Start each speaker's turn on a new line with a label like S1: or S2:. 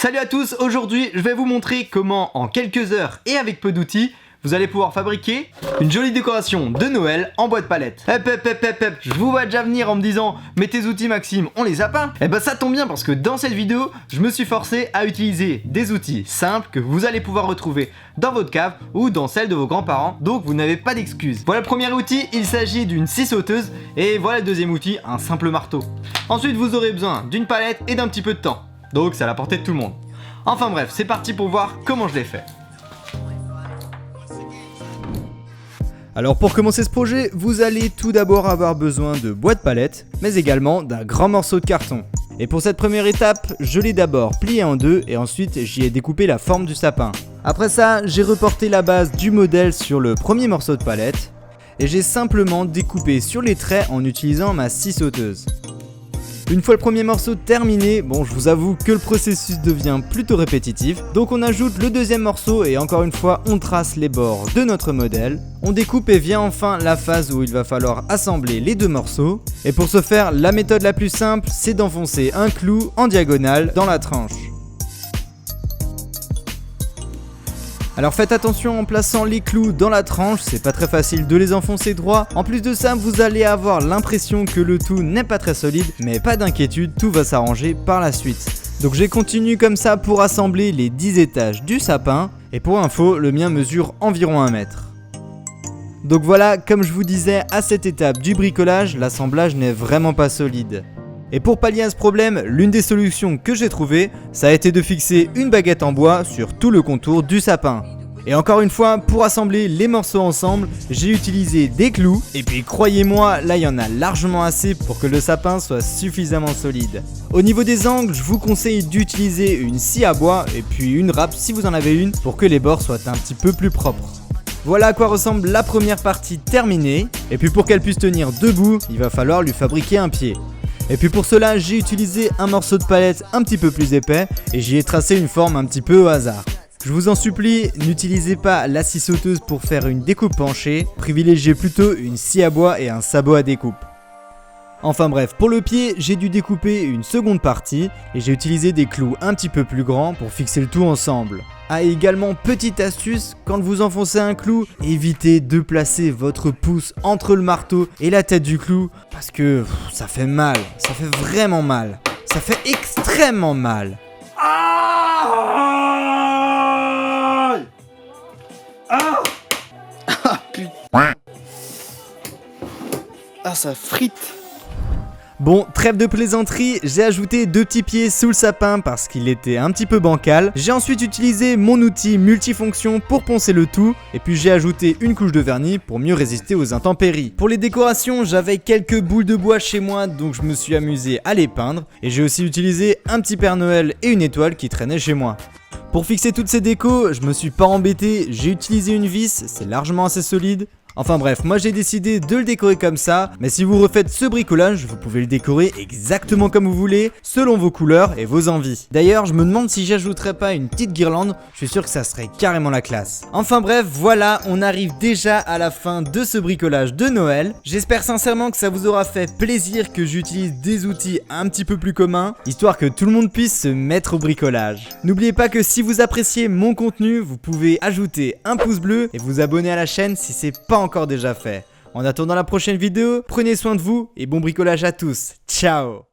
S1: Salut à tous, aujourd'hui je vais vous montrer comment en quelques heures et avec peu d'outils vous allez pouvoir fabriquer une jolie décoration de Noël en bois de palette. Je vous vois déjà venir en me disant mais tes outils Maxime on les a pas? Eh ben ça tombe bien parce que dans cette vidéo je me suis forcé à utiliser des outils simples que vous allez pouvoir retrouver dans votre cave ou dans celle de vos grands-parents, donc vous n'avez pas d'excuses. Voilà le premier outil, il s'agit d'une scie sauteuse et voilà le deuxième outil, un simple marteau. Ensuite vous aurez besoin d'une palette et d'un petit peu de temps, donc c'est à la portée de tout le monde. Enfin bref, c'est parti pour voir comment je l'ai fait. Alors pour commencer ce projet, vous allez tout d'abord avoir besoin de bois de palette, mais également d'un grand morceau de carton. Et pour cette première étape, je l'ai d'abord plié en deux et ensuite j'y ai découpé la forme du sapin. Après ça, j'ai reporté la base du modèle sur le premier morceau de palette et j'ai simplement découpé sur les traits en utilisant ma scie sauteuse. Une fois le premier morceau terminé, bon je vous avoue que le processus devient plutôt répétitif, donc on ajoute le deuxième morceau et encore une fois on trace les bords de notre modèle. On découpe et vient enfin la phase où il va falloir assembler les deux morceaux. Et pour ce faire, la méthode la plus simple, c'est d'enfoncer un clou en diagonale dans la tranche. Alors faites attention en plaçant les clous dans la tranche, c'est pas très facile de les enfoncer droit. En plus de ça, vous allez avoir l'impression que le tout n'est pas très solide, mais pas d'inquiétude, tout va s'arranger par la suite. Donc j'ai continué comme ça pour assembler les 10 étages du sapin, et pour info, le mien mesure environ 1 mètre. Donc voilà, comme je vous disais, à cette étape du bricolage, l'assemblage n'est vraiment pas solide. Et pour pallier à ce problème, l'une des solutions que j'ai trouvées, ça a été de fixer une baguette en bois sur tout le contour du sapin. Et encore une fois, pour assembler les morceaux ensemble, j'ai utilisé des clous, et puis croyez-moi, là il y en a largement assez pour que le sapin soit suffisamment solide. Au niveau des angles, je vous conseille d'utiliser une scie à bois, et puis une râpe si vous en avez une, pour que les bords soient un petit peu plus propres. Voilà à quoi ressemble la première partie terminée, et puis pour qu'elle puisse tenir debout, il va falloir lui fabriquer un pied. Et puis pour cela, j'ai utilisé un morceau de palette un petit peu plus épais et j'y ai tracé une forme un petit peu au hasard. Je vous en supplie, n'utilisez pas la scie sauteuse pour faire une découpe penchée, privilégiez plutôt une scie à bois et un sabot à découpe. Enfin bref, pour le pied, j'ai dû découper une seconde partie et j'ai utilisé des clous un petit peu plus grands pour fixer le tout ensemble. Ah et également, petite astuce, quand vous enfoncez un clou, évitez de placer votre pouce entre le marteau et la tête du clou parce que ça fait mal, ça fait vraiment mal, ça fait extrêmement mal. Putain. Ah ça frite. Bon, trêve de plaisanterie, j'ai ajouté 2 petits pieds sous le sapin parce qu'il était un petit peu bancal. J'ai ensuite utilisé mon outil multifonction pour poncer le tout. Et puis j'ai ajouté une couche de vernis pour mieux résister aux intempéries. Pour les décorations, j'avais quelques boules de bois chez moi, donc je me suis amusé à les peindre. Et j'ai aussi utilisé un petit Père Noël et une étoile qui traînaient chez moi. Pour fixer toutes ces décos, je me suis pas embêté, j'ai utilisé une vis, c'est largement assez solide. Enfin bref, moi j'ai décidé de le décorer comme ça, mais si vous refaites ce bricolage, vous pouvez le décorer exactement comme vous voulez, selon vos couleurs et vos envies. D'ailleurs, je me demande si j'ajouterais pas une petite guirlande, je suis sûr que ça serait carrément la classe. Enfin bref, voilà, on arrive déjà à la fin de ce bricolage de Noël. J'espère sincèrement que ça vous aura fait plaisir que j'utilise des outils un petit peu plus communs, histoire que tout le monde puisse se mettre au bricolage. N'oubliez pas que si vous appréciez mon contenu, vous pouvez ajouter un pouce bleu et vous abonner à la chaîne si c'est pas encore déjà fait. En attendant la prochaine vidéo, prenez soin de vous et bon bricolage à tous. Ciao!